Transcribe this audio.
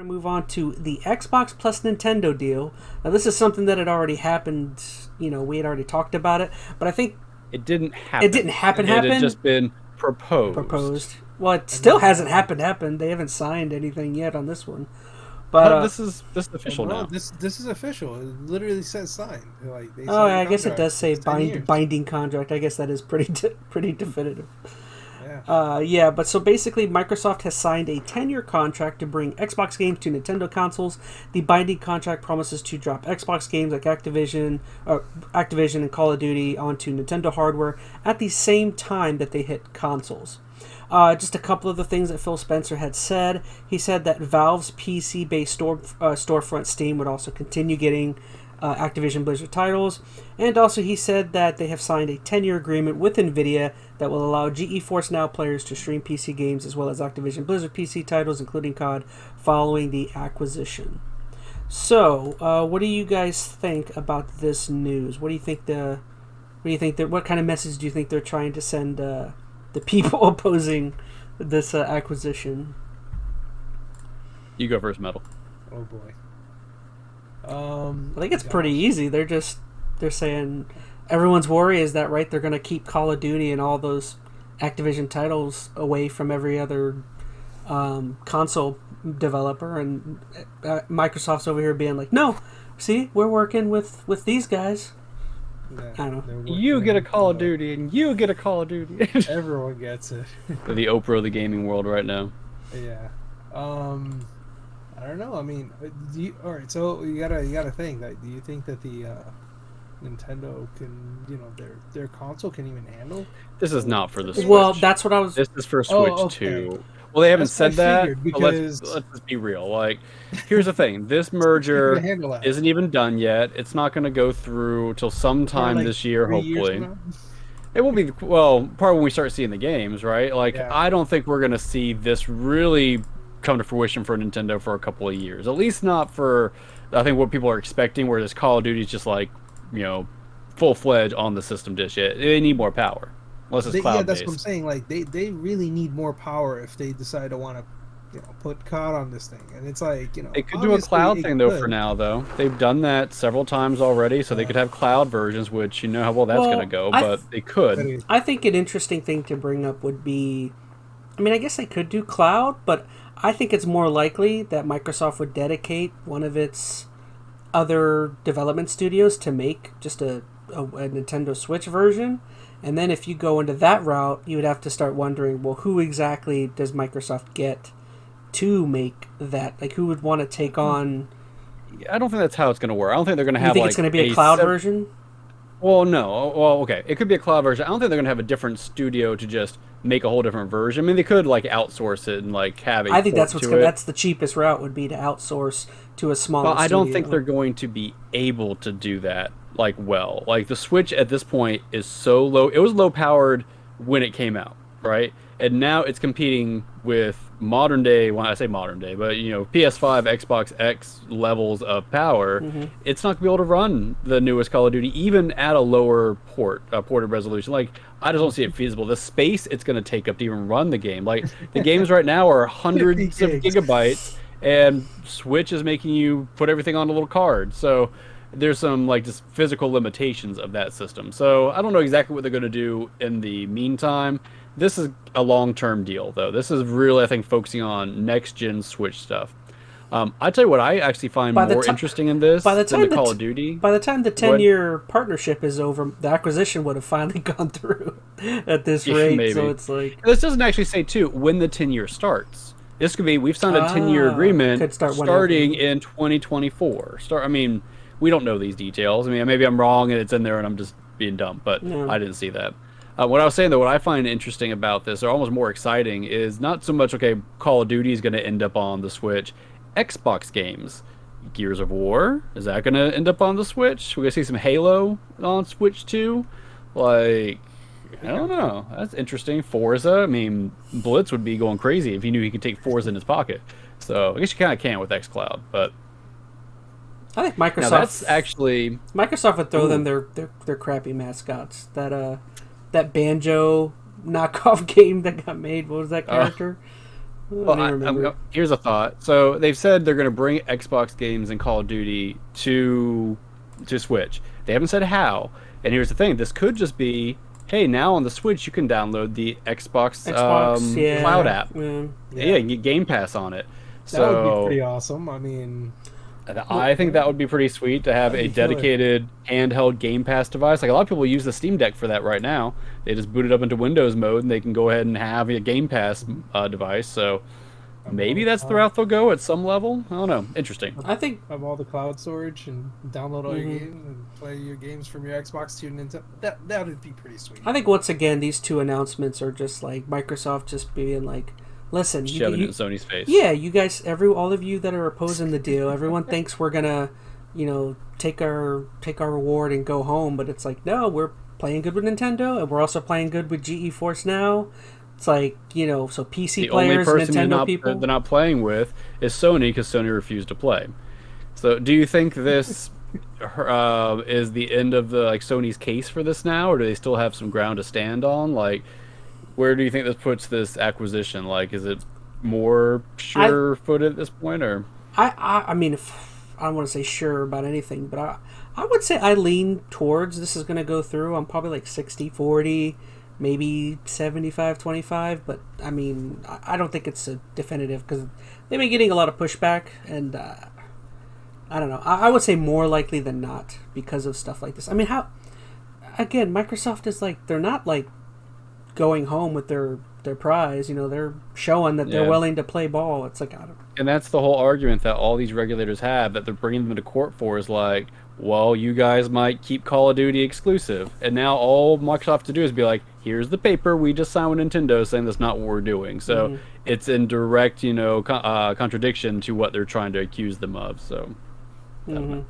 to move on to the Xbox plus Nintendo deal. Now, this is something that had already happened. You know, we had already talked about it, but I think it didn't happen. It had just been proposed. Well, it still hasn't happened. They haven't signed anything yet on this one. But this is official now. This is official. It literally says signed. Like they I guess it does say binding contract. I guess that is pretty definitive. Yeah. But so basically, Microsoft has signed a 10-year contract to bring Xbox games to Nintendo consoles. The binding contract promises to drop Xbox games like Activision and Call of Duty onto Nintendo hardware at the same time that they hit consoles. Just a couple of the things that Phil Spencer had said. He said that Valve's PC-based storefront Steam would also continue getting Activision Blizzard titles. And also he said that they have signed a 10-year agreement with NVIDIA that will allow GeForce Now players to stream PC games as well as Activision Blizzard PC titles, including COD, following the acquisition. So, what do you guys think about this news? What kind of message do you think they're trying to send the people opposing this acquisition? You go first, Metal. Oh boy. I think it's pretty easy. They're saying everyone's worry is that they're going to keep Call of Duty and all those Activision titles away from every other console developer, and Microsoft's over here being like, no, see, we're working with these guys. Yeah, I don't know. You get a Call of Duty, and you get a Call of Duty. Everyone gets it. The Oprah of the gaming world right now. Yeah. I don't know. I mean, all right. So you gotta think. Like, do you think that the Nintendo can, their console can even handle? This is not for the Switch. Well, that's what I was. This is for Switch 2. Well, they haven't said that. Because... But let's just be real. Like, here's the thing: this merger isn't even done yet. It's not going to go through till sometime this year, hopefully. It will be probably when we start seeing the games, right? Like, I don't think we're going to see this really come to fruition for Nintendo for a couple of years. At least not for, I think, what people are expecting, where this Call of Duty is just like, full-fledged on the system dish. They need more power. Unless it's cloud-based. Yeah, that's what I'm saying. Like, they really need more power if they decide to want to, put COD on this thing. And it's like, They could do a cloud thing, though, for now, though. They've done that several times already, so they could have cloud versions, which you know how well that's going to go, but they could. I think an interesting thing to bring up would be, I guess they could do cloud, but I think it's more likely that Microsoft would dedicate one of its other development studios to make just a Nintendo Switch version. And then if you go into that route, you would have to start wondering, well, who exactly does Microsoft get to make that? Like, who would want to take on... I don't think that's how it's going to work. I don't think they're going to have, it's going to be a cloud version? Well, no. Well, okay. It could be a cloud version. I don't think they're going to have a different studio to just make a whole different version. I mean, they could, outsource it and, have a I think that's that's the cheapest route would be to outsource to a smaller studio. I don't think they're going to be able to do that, well. Like, the Switch at this point is so low. It was low-powered when it came out, right? And now it's competing with modern day, when I say modern day, but, PS5, Xbox X levels of power. Mm-hmm. It's not going to be able to run the newest Call of Duty, even at a lower ported resolution. Like, I just don't see it feasible. The space it's going to take up to even run the game. Like, the games right now are hundreds of gigabytes, and Switch is making you put everything on a little card. So there's some, just physical limitations of that system. So I don't know exactly what they're going to do in the meantime. This is a long-term deal, though. This is really, I think, focusing on next-gen Switch stuff. I tell you what I actually find more interesting in this than the Call of Duty. By the time the 10-year partnership is over, the acquisition would have finally gone through at this rate. Maybe. So it's like... This doesn't actually say, too, when the 10-year starts. This could be, we've signed a 10-year agreement starting in 2024. We don't know these details. Maybe I'm wrong and it's in there and I'm just being dumb, but I didn't see that. What I was saying, though, what I find interesting about this, or almost more exciting, is not so much, Call of Duty is going to end up on the Switch. Xbox games. Gears of War, is that going to end up on the Switch? We're going to see some Halo on Switch too? I don't know. That's interesting. Forza, Blitz would be going crazy if he knew he could take Forza in his pocket. So I guess you kind of can with xCloud, but... I think Microsoft... Now that's actually... Microsoft would throw them their crappy mascots. That Banjo knockoff game that got made. What was that character? Well, here's a thought. So they've said they're going to bring Xbox games and Call of Duty to Switch. They haven't said how. And here's the thing: this could just be, hey, now on the Switch you can download the Xbox Cloud app. Yeah, you can get Game Pass on it. That would be pretty awesome. I mean, I think that would be pretty sweet to have a dedicated handheld Game Pass device. Like a lot of people use the Steam Deck for that right now. They just boot it up into Windows mode and they can go ahead and have a Game Pass device. So maybe that's the route they'll go at some level. I don't know. Interesting. I think have all the cloud storage and download all your games and play your games from your Xbox to Nintendo. That would be pretty sweet. I think once again these two announcements are just like Microsoft just being like, listen, shoving it in Sony's face. Yeah, you guys, all of you that are opposing the deal, everyone thinks we're gonna, take our reward and go home, but it's like, no, we're playing good with Nintendo, and we're also playing good with GE Force now. It's like, so PC players, Nintendo people. They're not playing with is Sony because Sony refused to play. So, do you think this is the end of the Sony's case for this now, or do they still have some ground to stand on? Where do you think this puts this acquisition? Is it more sure-footed at this point, or? I mean, I don't want to say sure about anything, but I would say I lean towards this is going to go through. I'm probably 60-40, maybe 75-25, but I mean, I don't think it's a definitive because they've been getting a lot of pushback, and I don't know. I would say more likely than not because of stuff like this. I mean, again, Microsoft is they're not going home with their prize. They're showing that they're willing to play ball. It's I don't. And that's the whole argument that all these regulators have that they're bringing them to court for is well, you guys might keep Call of Duty exclusive, and now all Microsoft have to do is be here's the paper we just signed with Nintendo saying that's not what we're doing. So it's in direct contradiction to what they're trying to accuse them of. So I don't know.